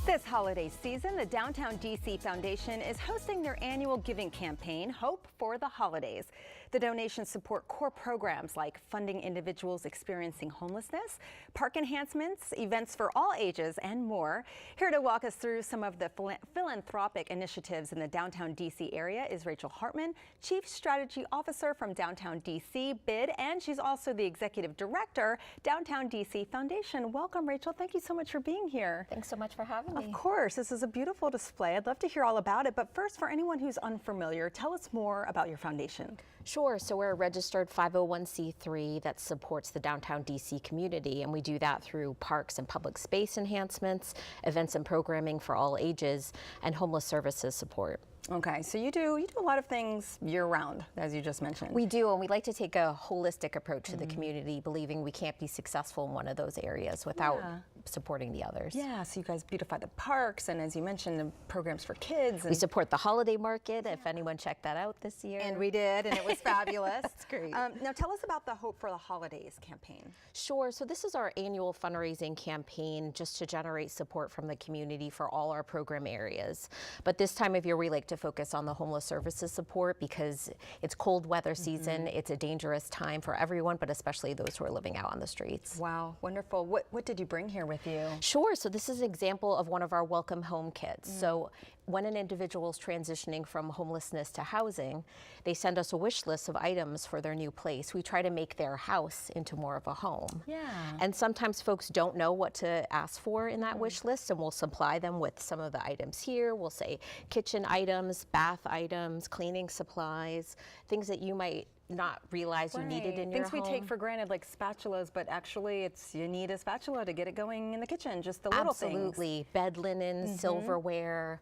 This holiday season, the Downtown DC Foundation is hosting their annual giving campaign, Hope for the Holidays. The donations support core programs like funding individuals experiencing homelessness, park enhancements, events for all ages, and more. Here to walk us through some of the philanthropic initiatives in the Downtown DC area is Rachel Hartman, Chief Strategy Officer from Downtown DC BID, and she's also the Executive Director, Downtown DC Foundation. Welcome, Rachel. Thank you so much for being here. Thanks so much for having me. Of course, this is a beautiful display. I'd love to hear all about it, but first, for anyone who's unfamiliar, tell us more about your foundation. Sure, so we're a registered 501c3 that supports the downtown DC community, and we do that through parks and public space enhancements, events and programming for all ages, and homeless services support. Okay, so you do a lot of things year-round, as you just mentioned. We do, and we like to take a holistic approach to the community, believing we can't be successful in one of those areas without supporting the others. Yeah, so you guys beautify the parks, and as you mentioned, the programs for kids. We support the holiday market, if anyone checked that out this year. And we did, and it was fabulous. That's great. Now tell us about the Hope for the Holidays campaign. Sure, so this is our annual fundraising campaign just to generate support from the community for all our program areas. But this time of year, we like to focus on the homeless services support because it's cold weather season. It's a dangerous time for everyone, but especially those who are living out on the streets. Wow, wonderful. What did you bring here with you? Sure, so this is an example of one of our welcome home kits. So when an individual is transitioning from homelessness to housing, they send us a wish list of items for their new place. We try to make their house into more of a home. Yeah. And sometimes folks don't know what to ask for in that wish list, and we'll supply them with some of the items here. We'll say kitchen items, bath items, cleaning supplies, things that you might not realize you needed in your home. Things we take for granted, like spatulas, but actually you need a spatula to get it going in the kitchen, just the little things. Absolutely. Bed linen, silverware.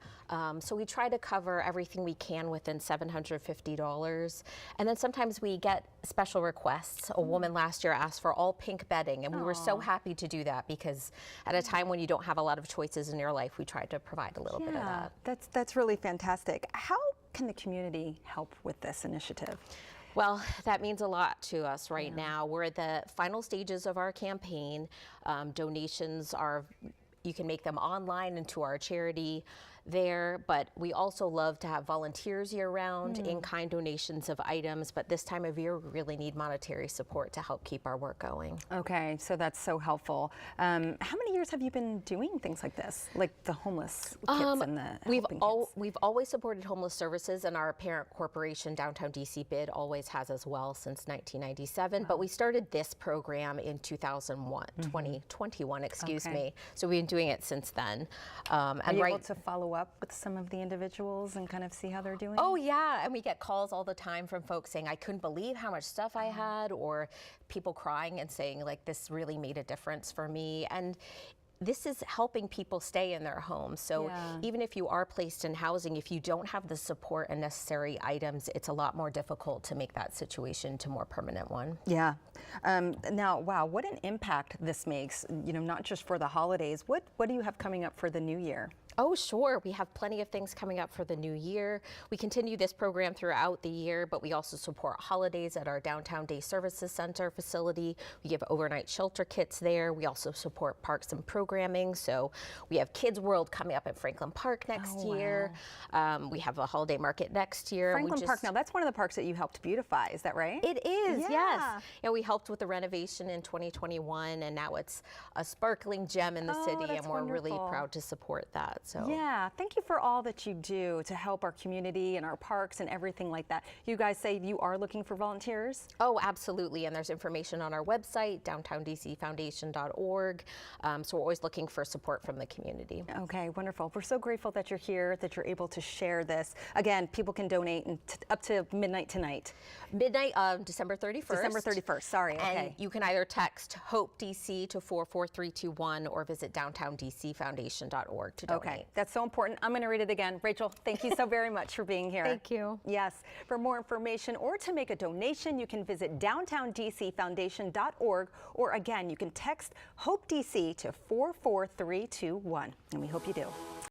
So we try to cover everything we can within $750. And then sometimes we get special requests. A woman last year asked for all pink bedding, and we were so happy to do that because at a time when you don't have a lot of choices in your life, we tried to provide a little bit of that. That's really fantastic. How can the community help with this initiative? Well, that means a lot to us right now. We're at the final stages of our campaign. Donations you can make them online and to our charity there, but we also love to have volunteers year-round, in-kind donations of items, but this time of year we really need monetary support to help keep our work going. Okay, so that's so helpful. How many years have you been doing things like this, like the homeless kits and the We've always supported homeless services, and our parent corporation, Downtown DC BID, always has as well since 1997, but we started this program in 2021, excuse me, so we've been doing it since then. Are you able to follow up with some of the individuals and kind of see how they're doing? Oh yeah, and we get calls all the time from folks saying, I couldn't believe how much stuff I had, or people crying and saying, like, this really made a difference for me. And this is helping people stay in their homes. So even if you are placed in housing, if you don't have the support and necessary items, it's a lot more difficult to make that situation to a more permanent one. Yeah. Now, wow, what an impact this makes, not just for the holidays. What do you have coming up for the new year? Oh, sure. We have plenty of things coming up for the new year. We continue this program throughout the year, but we also support holidays at our Downtown Day Services Center facility. We give overnight shelter kits there. We also support parks and programming. So we have Kids World coming up at Franklin Park next year. We have a holiday market next year. Franklin Park, now that's one of the parks that you helped beautify, is that right? It is, yes. Yeah, we helped with the renovation in 2021, and now it's a sparkling gem in the city, and we're really proud to support that. So yeah, thank you for all that you do to help our community and our parks and everything like that. You guys say you are looking for volunteers? Oh, absolutely, and there's information on our website, DowntownDCFoundation.org. So we're always looking for support from the community. Okay, wonderful. We're so grateful that you're here, that you're able to share this. Again, people can donate up to midnight tonight. Midnight of December 31st. December 31st, sorry. And you can either text HOPE DC to 44321 or visit DowntownDCFoundation.org to donate. Okay. That's so important. I'm going to read it again. Rachel, thank you so very much for being here. Thank you. Yes. For more information or to make a donation, you can visit DowntownDCFoundation.org, or again, you can text HOPE DC to 44321. And we hope you do.